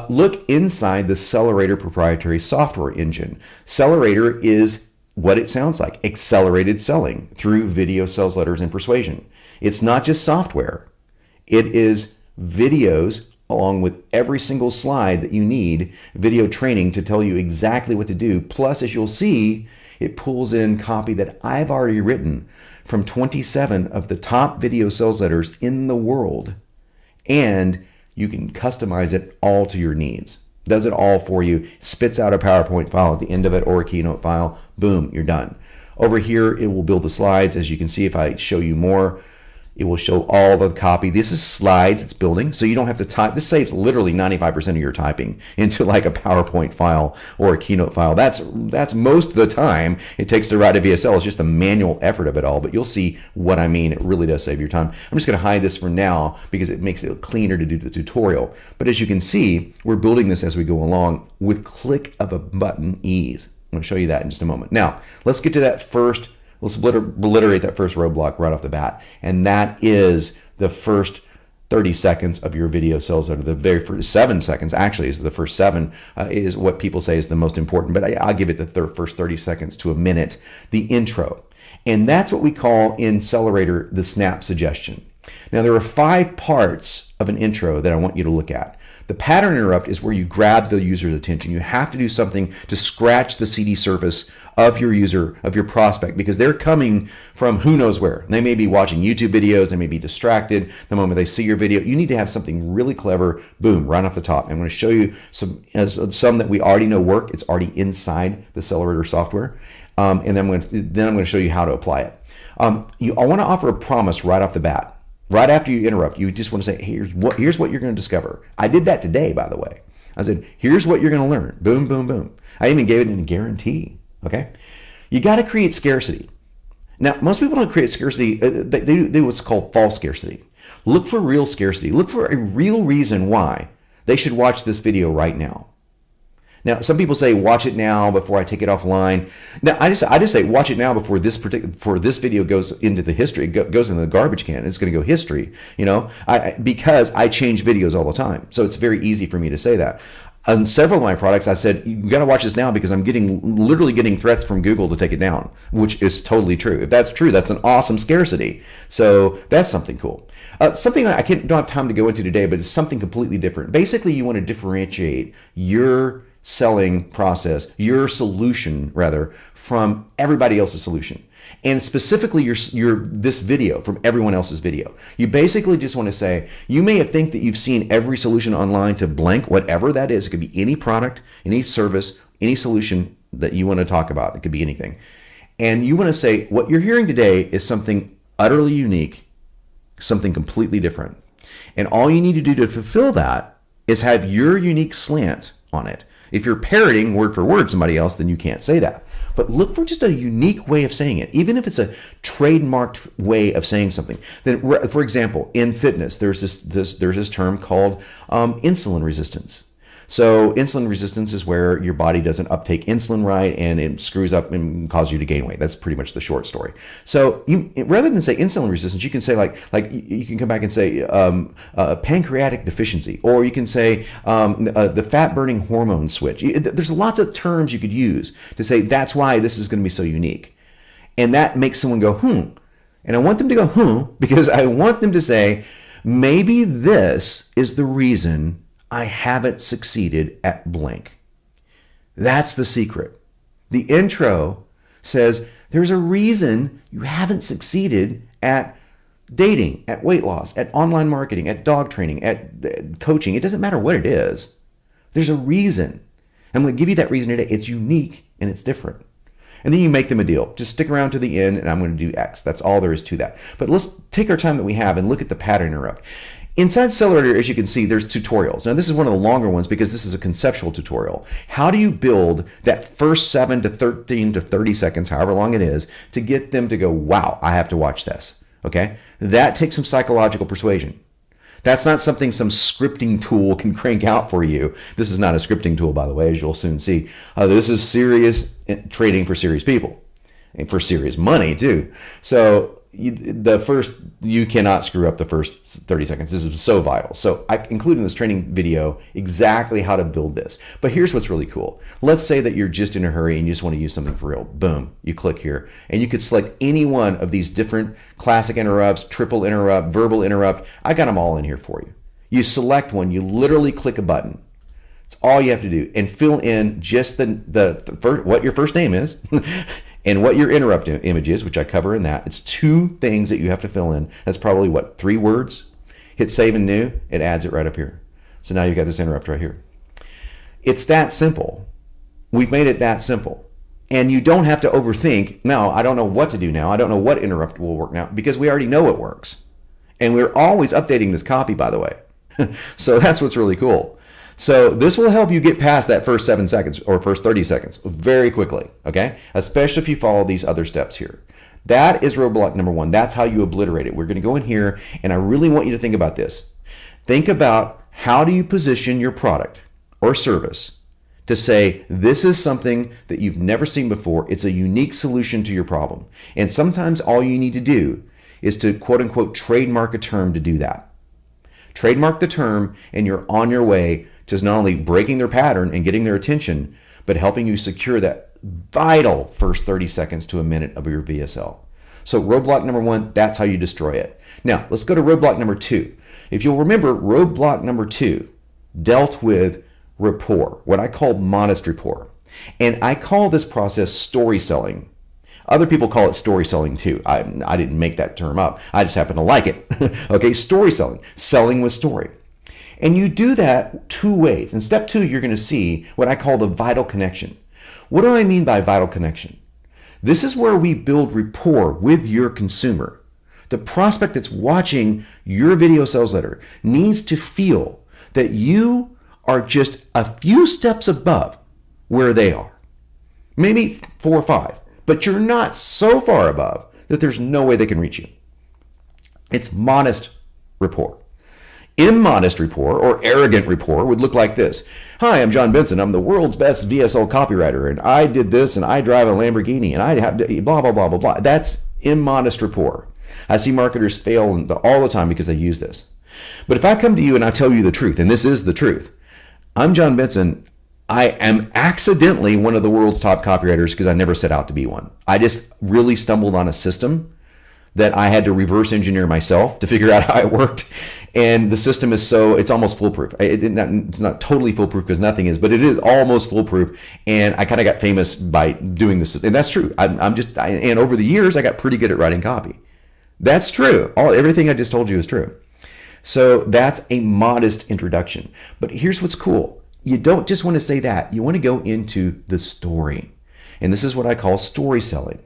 Look inside the Sellerator proprietary software engine. Sellerator is what it sounds like, accelerated selling through video, sales letters, and persuasion. It's not just software. It is videos along with every single slide that you need, video training to tell you exactly what to do. Plus, as you'll see, it pulls in copy that I've already written from 27 of the top video sales letters in the world. And you can customize it all to your needs. Does it all for you, spits out a PowerPoint file at the end of it or a Keynote file. Boom, you're done. Over here, it will build the slides. As you can see, if I show you more, it will show all the copy. This is slides it's building, so you don't have to type. This saves literally 95% of your typing into like a PowerPoint file or a Keynote file. That's most of the time it takes to write a VSL. It's just the manual effort of it all, but you'll see what I mean. It really does save your time. I'm just gonna hide this for now because it makes it cleaner to do the tutorial. But as you can see, we're building this as we go along with click of a button ease. I'm gonna show you that in just a moment. Now, let's get to that first. Let's obliterate that first roadblock right off the bat. And that is the first 30 seconds of your video sales letter. The very first 7 seconds, actually, is the first 7 is what people say is the most important. But I'll give it the first 30 seconds to a minute, the intro. And that's what we call in Sellerator the snap suggestion. Now, there are 5 parts of an intro that I want you to look at. The pattern interrupt is where you grab the user's attention. You have to do something to scratch the CD surface of your user, of your prospect, because they're coming from who knows where. They may be watching YouTube videos. They may be distracted the moment they see your video. You need to have something really clever, boom, right off the top. I'm going to show you some that we already know work. It's already inside the Sellerator software. And then I'm going to show you how to apply it. I want to offer a promise right off the bat. Right after you interrupt, you just want to say, here's what you're going to discover. I did that today, by the way. I said, here's what you're going to learn. Boom, boom, boom. I even gave it in a guarantee. Okay? You got to create scarcity. Now, most people don't create scarcity. They do what's called false scarcity. Look for real scarcity. Look for a real reason why they should watch this video right now. Now, some people say, watch it now before I take it offline. Now, I just say, watch it now before this video goes into the history, goes into the garbage can. It's going to go history, because I change videos all the time. So it's very easy for me to say that. On several of my products, I said, you got to watch this now because I'm literally getting threats from Google to take it down, which is totally true. If that's true, that's an awesome scarcity. So that's something cool. Something that don't have time to go into today, but it's something completely different. Basically, you want to differentiate your selling process, your solution rather, from everybody else's solution, and specifically this video from everyone else's video. You basically just want to say, you may think that you've seen every solution online to blank, whatever that is. It could be any product, any service, any solution that you want to talk about. It could be anything. And you want to say, what you're hearing today is something utterly unique, something completely different. And all you need to do to fulfill that is have your unique slant on it. If you're parroting word for word somebody else, then you can't say that. But look for just a unique way of saying it, even if it's a trademarked way of saying something. Then, for example, in fitness, there's this term called insulin resistance. So insulin resistance is where your body doesn't uptake insulin right, and it screws up and causes you to gain weight. That's pretty much the short story. So rather than say insulin resistance, you can say like you can come back and say pancreatic deficiency, or you can say the fat burning hormone switch. There's lots of terms you could use to say that's why this is going to be so unique, and that makes someone go And I want them to go because I want them to say, maybe this is the reason I haven't succeeded at blank. That's the secret. The intro says there's a reason you haven't succeeded at dating, at weight loss, at online marketing, at dog training, at coaching. It doesn't matter what it is. There's a reason. I'm going to give you that reason today. It's unique and it's different. And then you make them a deal. Just stick around to the end and I'm going to do X. That's all there is to that. But let's take our time that we have and look at the pattern interrupt. Inside Sellerator, as you can see, there's tutorials. Now, this is one of the longer ones because this is a conceptual tutorial. How do you build that first 7 to 13 to 30 seconds, however long it is, to get them to go, wow, I have to watch this, okay? That takes some psychological persuasion. That's not something some scripting tool can crank out for you. This is not a scripting tool, by the way, as you'll soon see. This is serious trading for serious people. And for serious money, too. So you cannot screw up the first 30 seconds. This is so vital. So I include in this training video exactly how to build this. But here's what's really cool. Let's say that you're just in a hurry and you just want to use something for real. Boom, you click here and you could select any one of these different classic interrupts, triple interrupt, verbal interrupt. I got them all in here for you. You select one, you literally click a button. It's all you have to do, and fill in just what your first name is and what your interrupt image is, which I cover in that. It's 2 things that you have to fill in. That's probably 3 words. Hit save and new, it adds it right up here. So now you've got this interrupt right here. It's that simple. We've made it that simple. And you don't have to overthink, no, I don't know what to do now. I don't know what interrupt will work now, because we already know it works. And we're always updating this copy, by the way. So that's what's really cool. So this will help you get past that first 7 seconds or first 30 seconds very quickly, okay? Especially if you follow these other steps here. That is roadblock number 1. That's how you obliterate it. We're going to go in here, and I really want you to think about this. Think about, how do you position your product or service to say, this is something that you've never seen before. It's a unique solution to your problem. And sometimes all you need to do is to quote unquote trademark a term to do that. Trademark the term, and you're on your way to not only breaking their pattern and getting their attention, but helping you secure that vital first 30 seconds to a minute of your VSL. So roadblock number 1, that's how you destroy it. Now, let's go to roadblock number 2. If you'll remember, roadblock number 2 dealt with rapport, what I call modest rapport. And I call this process story selling. Other people call it story selling too. I didn't make that term up. I just happen to like it. Okay, story selling, selling with story. And you do that 2 ways. In step 2, you're going to see what I call the vital connection. What do I mean by vital connection? This is where we build rapport with your consumer. The prospect that's watching your video sales letter needs to feel that you are just a few steps above where they are. Maybe 4 or 5. But you're not so far above that there's no way they can reach you. It's modest rapport. Immodest rapport or arrogant rapport would look like this. Hi, I'm John Benson. I'm the world's best VSL copywriter, and I did this, and I drive a Lamborghini, and I have blah, blah, blah, blah, blah. That's immodest rapport. I see marketers fail all the time because they use this. But if I come to you and I tell you the truth, and this is the truth, I'm John Benson. I am accidentally one of the world's top copywriters because I never set out to be one. I just really stumbled on a system that I had to reverse engineer myself to figure out how it worked. And the system is it's almost foolproof. It's not totally foolproof because nothing is, but it is almost foolproof. And I kind of got famous by doing this. And that's true. And over the years, I got pretty good at writing copy. That's true. Everything I just told you is true. So that's a modest introduction. But here's what's cool. You don't just want to say that. You want to go into the story. And this is what I call story selling.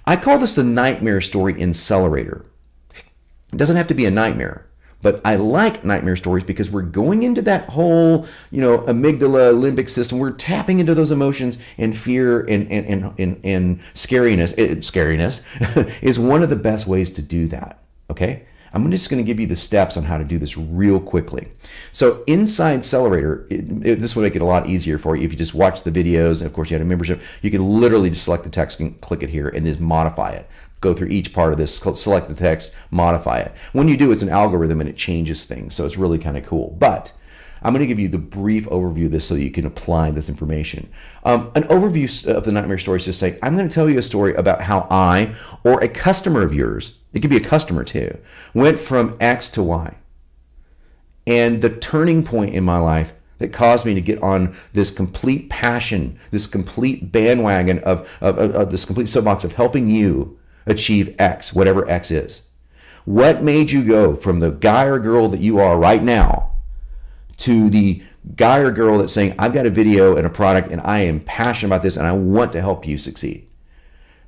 I call this the nightmare story in Sellerator. It doesn't have to be a nightmare, but I like nightmare stories because we're going into that whole, amygdala, limbic system. We're tapping into those emotions, and fear and scariness. Scariness is one of the best ways to do that. Okay? I'm just going to give you the steps on how to do this real quickly. So inside Sellerator, this will make it a lot easier for you if you just watch the videos. And of course, you had a membership. You can literally just select the text and click it here and just modify it. Go through each part of this, select the text, modify it. When you do, it's an algorithm and it changes things. So it's really kind of cool. But I'm going to give you the brief overview of this so that you can apply this information. An overview of the nightmare story is just saying, I'm going to tell you a story about how I or a customer of yours, it could be a customer too, went from X to Y. And the turning point in my life that caused me to get on this complete passion, this complete bandwagon of this complete soapbox of helping you achieve X, whatever X is. What made you go from the guy or girl that you are right now to the guy or girl that's saying, I've got a video and a product and I am passionate about this and I want to help you succeed?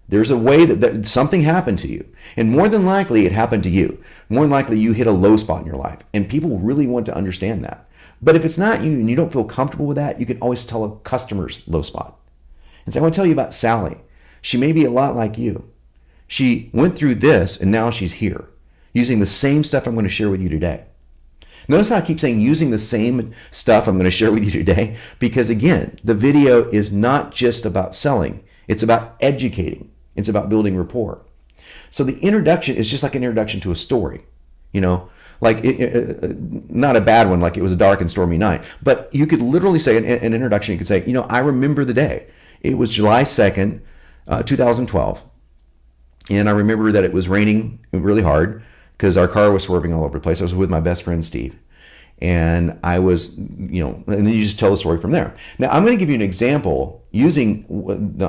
There's a way that something happened to you. And more than likely, it happened to you. More than likely, you hit a low spot in your life. And people really want to understand that. But if it's not you and you don't feel comfortable with that, you can always tell a customer's low spot. And so I want to tell you about Sally. She may be a lot like you. She went through this and now she's here, using the same stuff I'm going to share with you today. Notice how I keep saying using the same stuff I'm going to share with you today, because again, the video is not just about selling. It's about educating. It's about building rapport. So the introduction is just like an introduction to a story, you know, like not a bad one, like it was a dark and stormy night, but you could literally say an introduction. You could say, you know, I remember the day. It was July 2nd, 2012. And I remember that it was raining really hard because our car was swerving all over the place. I was with my best friend, Steve. And I was, you know, and then you just tell the story from there. Now, I'm going to give you an example using,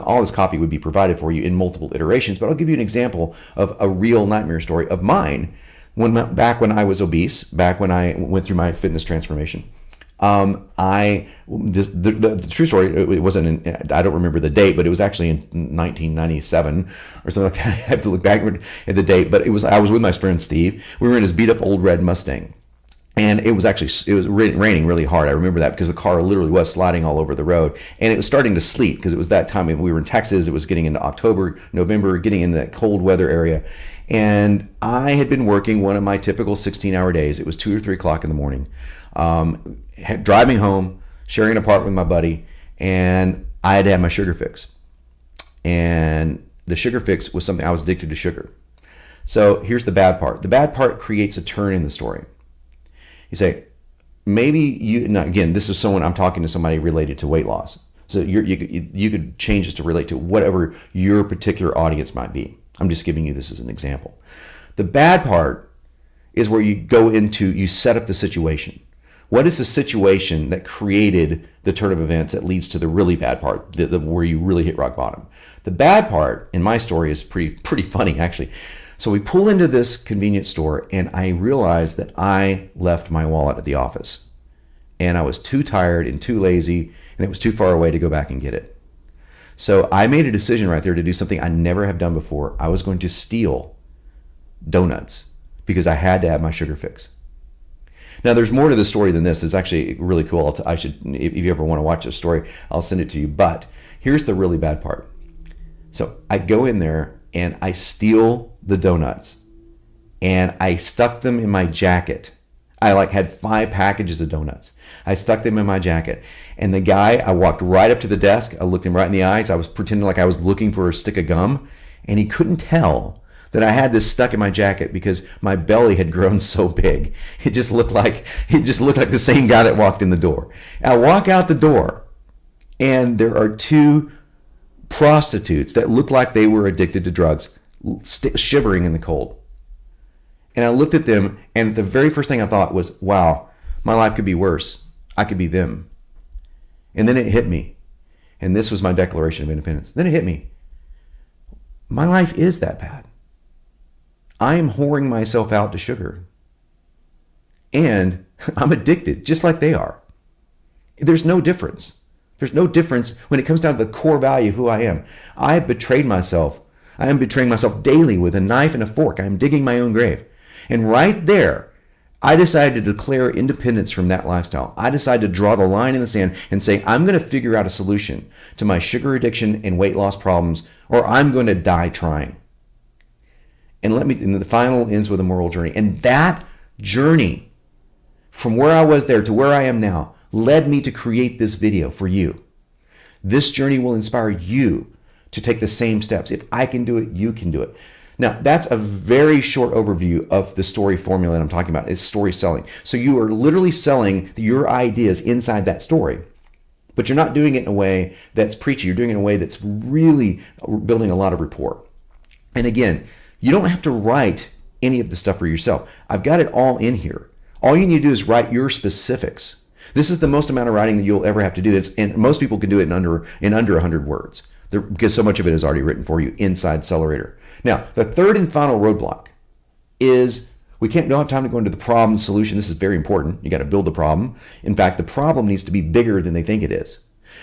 all this copy would be provided for you in multiple iterations, but I'll give you an example of a real nightmare story of mine back when I was obese, back when I went through my fitness transformation. The true story, it wasn't I don't remember the date, but it was actually in 1997 or something like that. I have to look back at the date, but I was with my friend Steve. We were in his beat up old red Mustang. And it was raining really hard. I remember that because the car literally was sliding all over the road. And it was starting to sleet because it was that time. We were in Texas. It was getting into October, November, getting into that cold weather area. And I had been working one of my typical 16-hour days. It was 2 or 3 o'clock in the morning. Driving home, sharing an apartment with my buddy, and I had to have my sugar fix. And the sugar fix was something I was addicted to sugar. So here's the bad part. The bad part creates a turn in the story. You say, maybe again, this is I'm talking to somebody related to weight loss. So you could change this to relate to whatever your particular audience might be. I'm just giving you this as an example. The bad part is where you set up the situation. What is the situation that created the turn of events that leads to the really bad part, where you really hit rock bottom? The bad part in my story is pretty funny, actually. So we pull into this convenience store, and I realized that I left my wallet at the office. And I was too tired and too lazy, and it was too far away to go back and get it. So I made a decision right there to do something I never have done before. I was going to steal donuts because I had to have my sugar fix. Now, there's more to the story than this. It's actually really cool. If you ever want to watch this story, I'll send it to you. But here's the really bad part. So I go in there and I steal the donuts, and I stuck them in my jacket. I had 5 packages of donuts. I stuck them in my jacket, and I walked right up to the desk. I looked him right in the eyes. I was pretending like I was looking for a stick of gum, and he couldn't tell that I had this stuck in my jacket because my belly had grown so big. It just looked like the same guy that walked in the door. I walk out the door, and there are 2 prostitutes that looked like they were addicted to drugs, shivering in the cold. And I looked at them, and the very first thing I thought was, wow, my life could be worse. I could be them. And then it hit me. And this was my Declaration of Independence. Then it hit me. My life is that bad. I am whoring myself out to sugar. And I'm addicted, just like they are. There's no difference. There's no difference when it comes down to the core value of who I am. I have betrayed myself. I am betraying myself daily with a knife and a fork. I am digging my own grave. And right there, I decided to declare independence from that lifestyle. I decided to draw the line in the sand and say, I'm going to figure out a solution to my sugar addiction and weight loss problems, or I'm going to die trying. And the final ends with a moral journey. And that journey, from where I was there to where I am now, led me to create this video for you. This journey will inspire you to take the same steps. If I can do it, you can do it. Now, that's a very short overview of the story formula that I'm talking about. It's story selling. So you are literally selling your ideas inside that story, but you're not doing it in a way that's preachy. You're doing it in a way that's really building a lot of rapport. And again, you don't have to write any of the stuff for yourself. I've got it all in here. All you need to do is write your specifics. This is the most amount of writing that you'll ever have to do. And most people can do it in under 100 words because so much of it is already written for you inside Sellerator. Now, the third and final roadblock is don't have time to go into the problem solution. This is very important. You got to build the problem. In fact, the problem needs to be bigger than they think it is.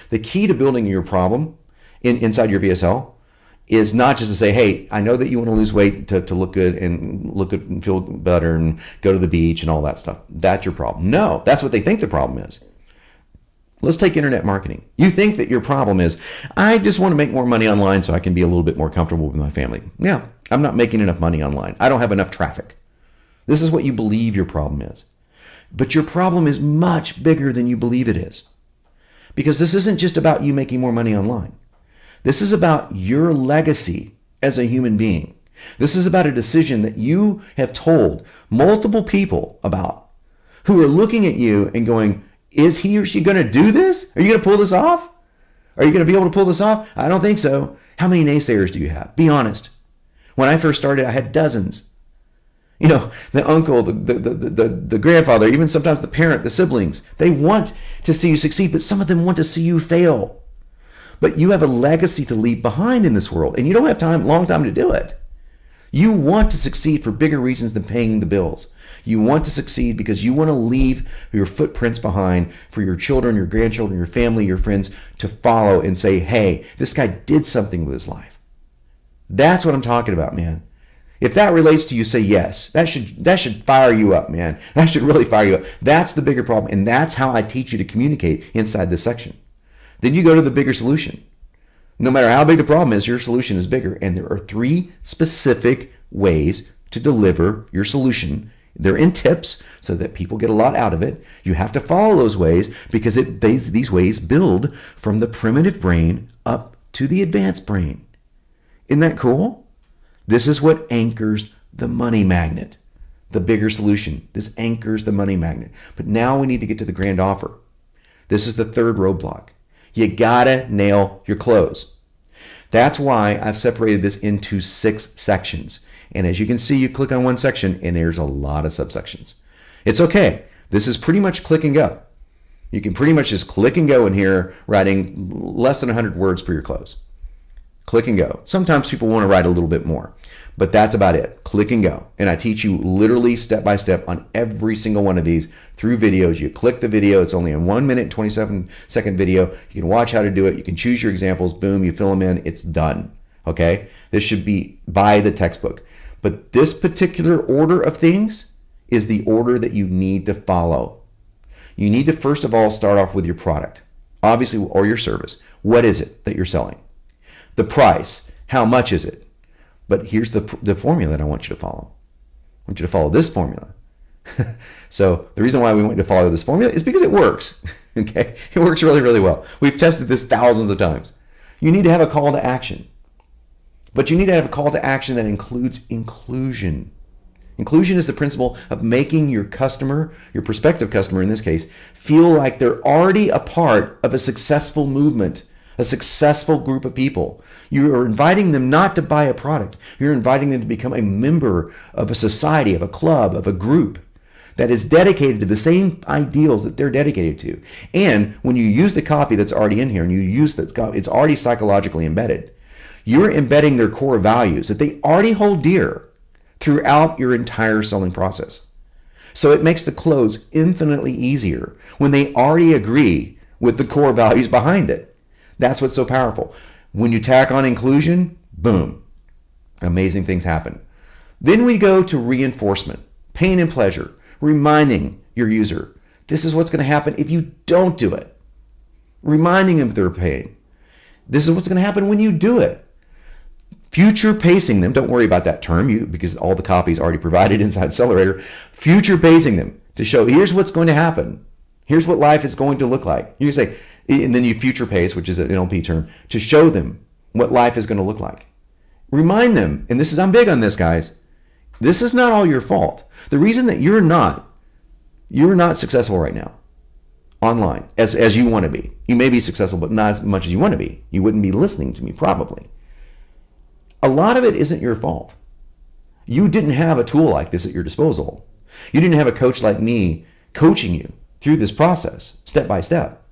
The key to building your problem inside your VSL is not just to say, hey, I know that you want to lose weight to look good and feel better and go to the beach and all that stuff. That's your problem. No, that's what they think the problem is. Let's take internet marketing. You think that your problem is, I just want to make more money online so I can be a little bit more comfortable with my family. Yeah, I'm not making enough money online. I don't have enough traffic. This is what you believe your problem is. But your problem is much bigger than you believe it is. Because this isn't just about you making more money online. This is about your legacy as a human being. This is about a decision that you have told multiple people about who are looking at you and going, is he or she going to do this? Are you going to pull this off? Are you going to be able to pull this off? I don't think so. How many naysayers do you have? Be honest. When I first started, I had dozens. You know, the uncle, the grandfather, even sometimes the parent, the siblings, they want to see you succeed, but some of them want to see you fail. But you have a legacy to leave behind in this world, and you don't have long time to do it. You want to succeed for bigger reasons than paying the bills. You want to succeed because you want to leave your footprints behind for your children, your grandchildren, your family, your friends to follow and say, hey, this guy did something with his life. That's what I'm talking about, man. If that relates to you, say yes. That should fire you up, man. That should really fire you up. That's the bigger problem, and that's how I teach you to communicate inside this section. Then you go to the bigger solution. No matter how big the problem is, your solution is bigger, and there are 3 specific ways to deliver your solution. They're in tips so that people get a lot out of it. You have to follow those ways because these ways build from the primitive brain up to the advanced brain. Isn't that cool? This is what anchors the money magnet, the bigger solution. This anchors the money magnet. But now we need to get to the grand offer. This is the 3rd roadblock. You gotta nail your close. That's why I've separated this into 6 sections. And as you can see, you click on one section and there's a lot of subsections. It's okay. This is pretty much click and go. You can pretty much just click and go in here, writing less than 100 words for your close. Click and go. Sometimes people want to write a little bit more, but that's about it. Click and go. And I teach you literally step by step on every single one of these through videos. You click the video. It's only a 1 minute, 27-second video. You can watch how to do it. You can choose your examples. Boom, you fill them in. It's done. Okay? This should be by the textbook. But this particular order of things is the order that you need to follow. You need to first of all start off with your product, obviously, or your service. What is it that you're selling? The price. How much is it? But here's the formula that I want you to follow. I want you to follow this formula. So the reason why we want you to follow this formula is because it works. Okay? It works really, really well. We've tested this thousands of times. You need to have a call to action. But you need to have a call to action that includes inclusion. Inclusion is the principle of making your customer, your prospective customer in this case, feel like they're already a part of a successful movement, a successful group of people. You are inviting them not to buy a product. You're inviting them to become a member of a society, of a club, of a group that is dedicated to the same ideals that they're dedicated to. And when you use the copy that's already in here and you use that, it's already psychologically embedded. You're embedding their core values that they already hold dear throughout your entire selling process. So it makes the close infinitely easier when they already agree with the core values behind it. That's what's so powerful. When you tack on inclusion, boom, amazing things happen. Then we go to reinforcement, pain and pleasure, reminding your user, this is what's going to happen if you don't do it. Reminding them of their pain. This is what's going to happen when you do it. Future pacing them, don't worry about that term because all the copy is already provided inside Sellerator. Future pacing them to show here's what's going to happen. Here's what life is going to look like. You say, and then you future pace, which is an NLP term, to show them what life is going to look like. Remind them, and I'm big on this, guys. This is not all your fault. The reason that you're not successful right now online as you want to be. You may be successful, but not as much as you want to be. You wouldn't be listening to me probably. A lot of it isn't your fault. You didn't have a tool like this at your disposal. You didn't have a coach like me coaching you through this process, step by step.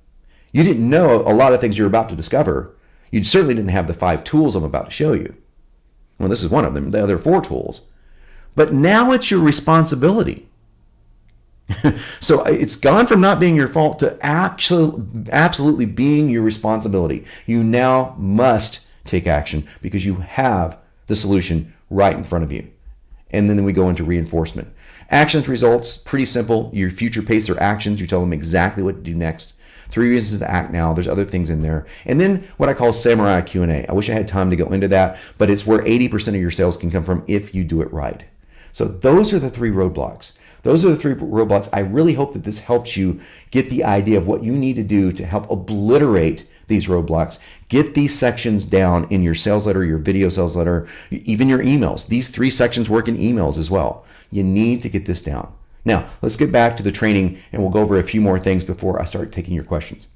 You didn't know a lot of things you're about to discover. You certainly didn't have the 5 tools I'm about to show you. Well, this is one of them, the other 4 tools. But now it's your responsibility. So it's gone from not being your fault to absolutely being your responsibility. You now must take action because you have the solution right in front of you. And then we go into reinforcement. Actions, results, pretty simple. Your future pace their actions. You tell them exactly what to do next. 3 reasons to act now. There's other things in there. And then what I call Samurai Q&A. I wish I had time to go into that, but it's where 80% of your sales can come from if you do it right. So those are the 3 roadblocks. Those are the 3 roadblocks. I really hope that this helps you get the idea of what you need to do to help obliterate these roadblocks. Get these sections down in your sales letter, your video sales letter, even your emails. These 3 sections work in emails as well. You need to get this down. Now, let's get back to the training and we'll go over a few more things before I start taking your questions.